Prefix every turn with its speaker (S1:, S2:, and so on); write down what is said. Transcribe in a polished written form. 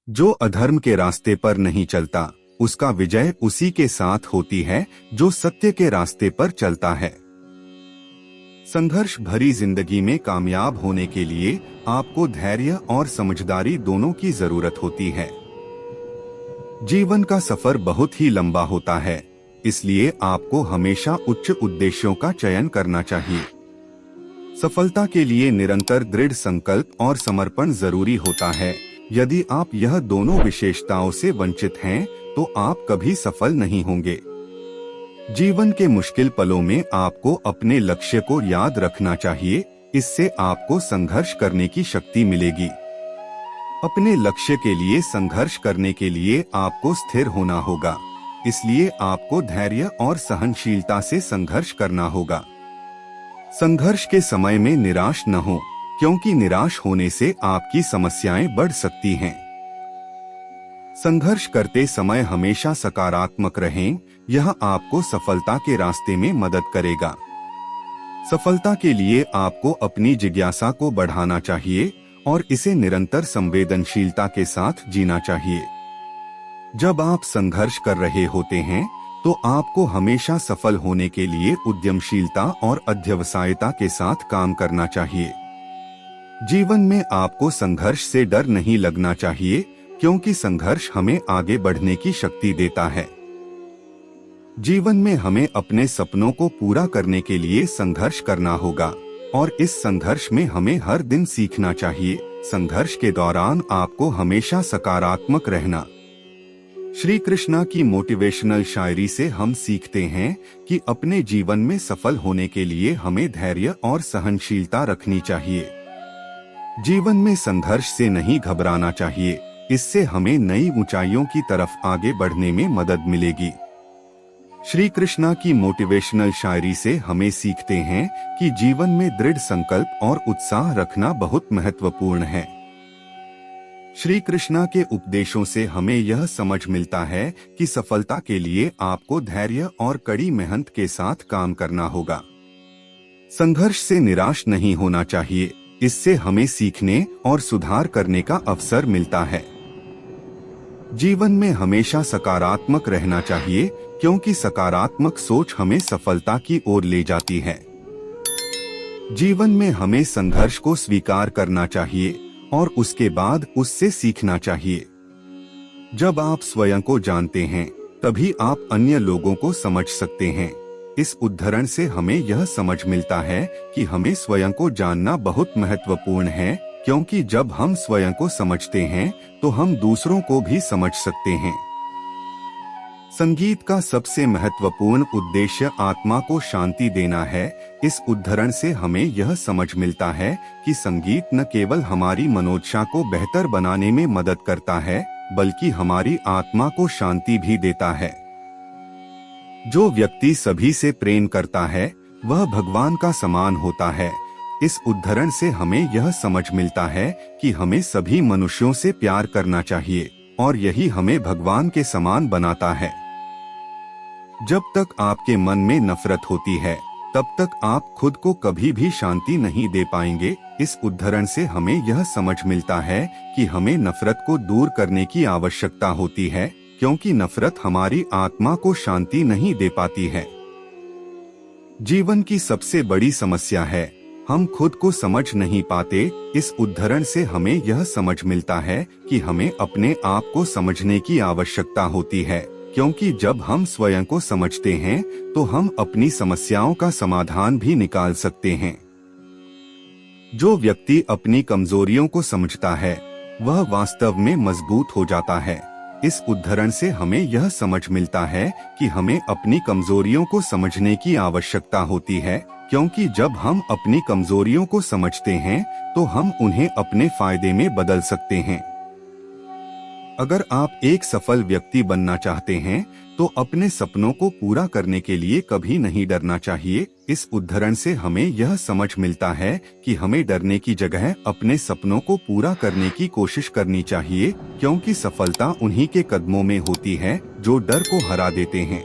S1: जो अधर्म के रास्ते पर नहीं चलता, उसका विजय उसी के साथ होती है जो सत्य के रास्ते पर चलता है। संघर्ष भरी जिंदगी में कामयाब होने के लिए आपको धैर्य और समझदारी दोनों की जरूरत होती है। जीवन का सफर बहुत ही लंबा होता है, इसलिए आपको हमेशा उच्च उद्देश्यों का चयन करना चाहिए। सफलता के लिए निरंतर दृढ़ संकल्प और समर्पण जरूरी होता है। यदि आप यह दोनों विशेषताओं से वंचित हैं, तो आप कभी सफल नहीं होंगे। जीवन के मुश्किल पलों में आपको अपने लक्ष्य को याद रखना चाहिए, इससे आपको संघर्ष करने की शक्ति मिलेगी। अपने लक्ष्य के लिए संघर्ष करने के लिए आपको स्थिर होना होगा, इसलिए आपको धैर्य और सहनशीलता से संघर्ष करना होगा। संघर्ष के समय में निराश न हो, क्योंकि निराश होने से आपकी समस्याएं बढ़ सकती हैं। संघर्ष करते समय हमेशा सकारात्मक रहें, यह आपको सफलता के रास्ते में मदद करेगा। सफलता के लिए आपको अपनी जिज्ञासा को बढ़ाना चाहिए और इसे निरंतर संवेदनशीलता के साथ जीना चाहिए। जब आप संघर्ष कर रहे होते हैं, तो आपको हमेशा सफल होने के लिए उद्यमशीलता और अध्यवसायता के साथ काम करना चाहिए। जीवन में आपको संघर्ष से डर नहीं लगना चाहिए, क्योंकि संघर्ष हमें आगे बढ़ने की शक्ति देता है। जीवन में हमें अपने सपनों को पूरा करने के लिए संघर्ष करना होगा और इस संघर्ष में हमें हर दिन सीखना चाहिए। संघर्ष के दौरान आपको हमेशा सकारात्मक रहना। श्री कृष्णा की मोटिवेशनल शायरी से हम सीखते हैं कि अपने जीवन में सफल होने के लिए हमें धैर्य और सहनशीलता रखनी चाहिए। जीवन में संघर्ष से नहीं घबराना चाहिए, इससे हमें नई ऊंचाइयों की तरफ आगे बढ़ने में मदद मिलेगी। श्री कृष्णा की मोटिवेशनल शायरी से हमें सीखते हैं कि जीवन में दृढ़ संकल्प और उत्साह रखना बहुत महत्वपूर्ण है। श्री कृष्णा के उपदेशों से हमें यह समझ मिलता है कि सफलता के लिए आपको धैर्य और कड़ी मेहनत के साथ काम करना होगा। संघर्ष से निराश नहीं होना चाहिए, इससे हमें सीखने और सुधार करने का अवसर मिलता है। जीवन में हमेशा सकारात्मक रहना चाहिए, क्योंकि सकारात्मक सोच हमें सफलता की ओर ले जाती है। जीवन में हमें संघर्ष को स्वीकार करना चाहिए और उसके बाद उससे सीखना चाहिए। जब आप स्वयं को जानते हैं, तभी आप अन्य लोगों को समझ सकते हैं। इस उदाहरण से हमें यह समझ मिलता है कि हमें स्वयं को जानना बहुत महत्वपूर्ण है, क्योंकि जब हम स्वयं को समझते हैं, तो हम दूसरों को भी समझ सकते हैं। संगीत का सबसे महत्वपूर्ण उद्देश्य आत्मा को शांति देना है। इस उदाहरण से हमें यह समझ मिलता है कि संगीत न केवल हमारी मनोदशा को बेहतर बनाने में मदद करता है, बल्कि हमारी आत्मा को शांति भी देता है। जो व्यक्ति सभी से प्रेम करता है, वह भगवान का समान होता है। इस उदाहरण से हमें यह समझ मिलता है कि हमें सभी मनुष्यों से प्यार करना चाहिए और यही हमें भगवान के समान बनाता है। जब तक आपके मन में नफरत होती है, तब तक आप खुद को कभी भी शांति नहीं दे पाएंगे। इस उदाहरण से हमें यह समझ मिलता है कि हमें नफरत को दूर करने की आवश्यकता होती है, क्योंकि नफरत हमारी आत्मा को शांति नहीं दे पाती है। जीवन की सबसे बड़ी समस्या है, हम खुद को समझ नहीं पाते। इस उदाहरण से हमें यह समझ मिलता है कि हमें अपने आप को समझने की आवश्यकता होती है, क्योंकि जब हम स्वयं को समझते हैं, तो हम अपनी समस्याओं का समाधान भी निकाल सकते हैं। जो व्यक्ति अपनी कमजोरियों को समझता है, वह वास्तव में मजबूत हो जाता है। इस उदाहरण से हमें यह समझ मिलता है कि हमें अपनी कमजोरियों को समझने की आवश्यकता होती है, क्योंकि जब हम अपनी कमजोरियों को समझते हैं, तो हम उन्हें अपने फायदे में बदल सकते हैं। अगर आप एक सफल व्यक्ति बनना चाहते हैं, तो अपने सपनों को पूरा करने के लिए कभी नहीं डरना चाहिए। इस उदाहरण से हमें यह समझ मिलता है कि हमें डरने की जगह अपने सपनों को पूरा करने की कोशिश करनी चाहिए, क्योंकि सफलता उन्हीं के कदमों में होती है जो डर को हरा देते हैं।